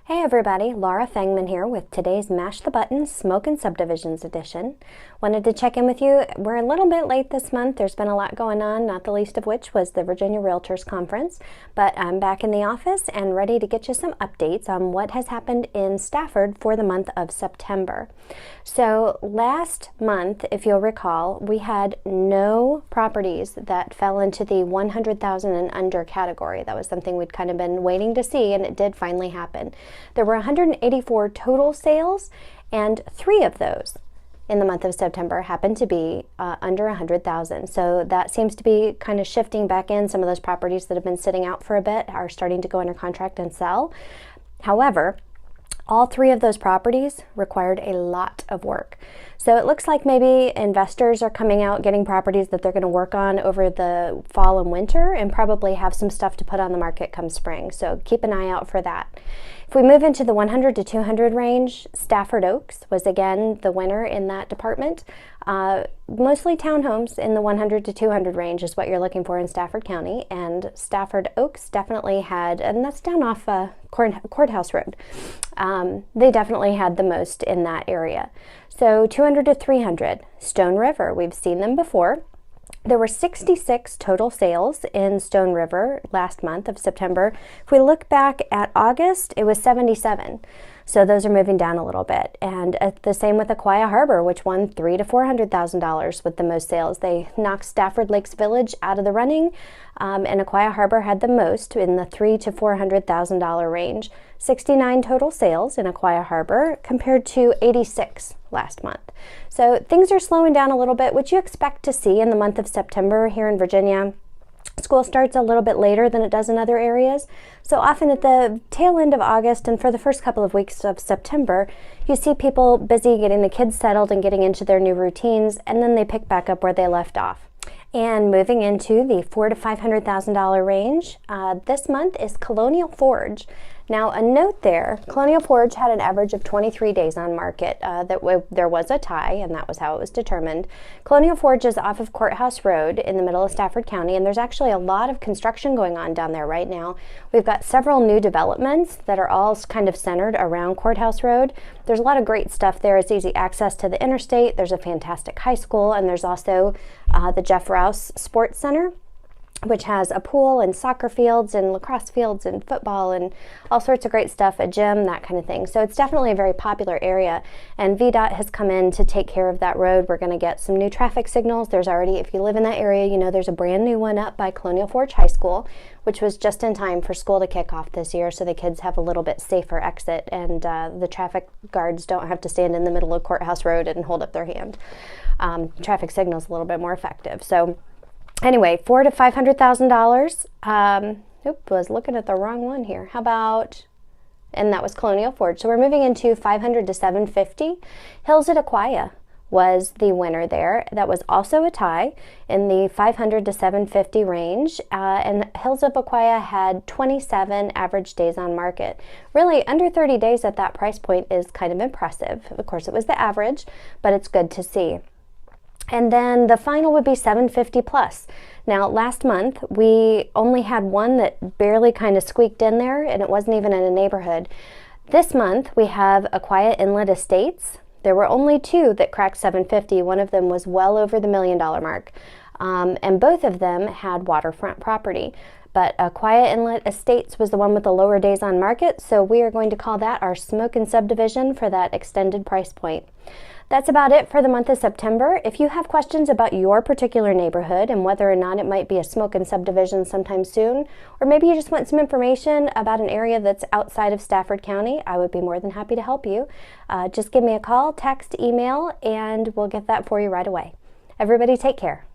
Hey everybody, Laura Fangman here with today's Mash the Button Smokin' Subdivisions edition. Wanted to check in with you. We're a little bit late this month. There's been a lot going on, not the least of which was the Virginia Realtors Conference. But I'm back in the office and ready to get you some updates on what has happened in Stafford for the month of September. So last month, if you'll recall, we had no properties that fell into the 100,000 and under category. That was something we'd kind of been waiting to see, and it did finally happen. There were 184 total sales, and 3 of those in the month of September happened to be under 100,000. So that seems to be kind of shifting back in. Some of those properties that have been sitting out for a bit are starting to go under contract and sell. However, all 3 of those properties required a lot of work. So it looks like maybe investors are coming out getting properties that they're going to work on over the fall and winter and probably have some stuff to put on the market come spring. So keep an eye out for that. If we move into the 100 to 200 range, Stafford Oaks was again the winner in that department. Mostly townhomes in the 100 to 200 range is what you're looking for in Stafford County, and Stafford Oaks definitely had, and that's down off Courthouse Road. They definitely had the most in that area. So 200 to 300, Stone River, we've seen them before. There were 66 total sales in Stone River last month of September. If we look back at August, it was 77. So those are moving down a little bit. And the same with Aquia Harbor, which won $300,000 to $400,000 with the most sales. They knocked Stafford Lakes Village out of the running, and Aquia Harbor had the most in the $300,000 to $400,000 range. 69 total sales in Aquia Harbor compared to 86 last month. So things are slowing down a little bit, which you expect to see in the month of September here in Virginia. School starts a little bit later than it does in other areas. So often at the tail end of August and for the first couple of weeks of September, you see people busy getting the kids settled and getting into their new routines, and then they pick back up where they left off. And moving into the $400,000 to $500,000 range, this month is Colonial Forge. Now, a note there, Colonial Forge had an average of 23 days on market. There was a tie, and that was how it was determined. Colonial Forge is off of Courthouse Road in the middle of Stafford County, and there's actually a lot of construction going on down there right now. We've got several new developments that are all kind of centered around Courthouse Road. There's a lot of great stuff there. It's easy access to the interstate. There's a fantastic high school, and there's also the Jeff Rouse Sports Center, which has a pool and soccer fields and lacrosse fields and football and all sorts of great stuff, a gym, that kind of thing. So it's definitely a very popular area, and VDOT has come in to take care of that road. We're going to get some new traffic signals. There's already, if you live in that area, you know there's a brand new one up by Colonial Forge High School, which was just in time for school to kick off this year, so the kids have a little bit safer exit, and the traffic guards don't have to stand in the middle of Courthouse Road and hold up their hand. Traffic signal's a little bit more effective. So anyway, $400,000 to $500,000. Was looking at the wrong one here. How about, and that was Colonial Forge. So we're moving into 500 to 750. Hills at Aquia was the winner there. That was also a tie in the 500 to 750 range. And Hills of Aquia had 27 average days on market. Really, under 30 days at that price point is kind of impressive. Of course, it was the average, but it's good to see. And then the final would be 750 plus. Now, last month, we only had one that barely kind of squeaked in there, and it wasn't even in a neighborhood. This month, we have Aquia Inlet Estates. There were only 2 that cracked 750. One of them was well over the $1 million mark, and both of them had waterfront property. But Aquia Inlet Estates was the one with the lower days on market, so we are going to call that our Smokin' Subdivision for that extended price point. That's about it for the month of September. If you have questions about your particular neighborhood and whether or not it might be a Smokin' Subdivision sometime soon, or maybe you just want some information about an area that's outside of Stafford County, I would be more than happy to help you. Just give me a call, text, email, and we'll get that for you right away. Everybody take care.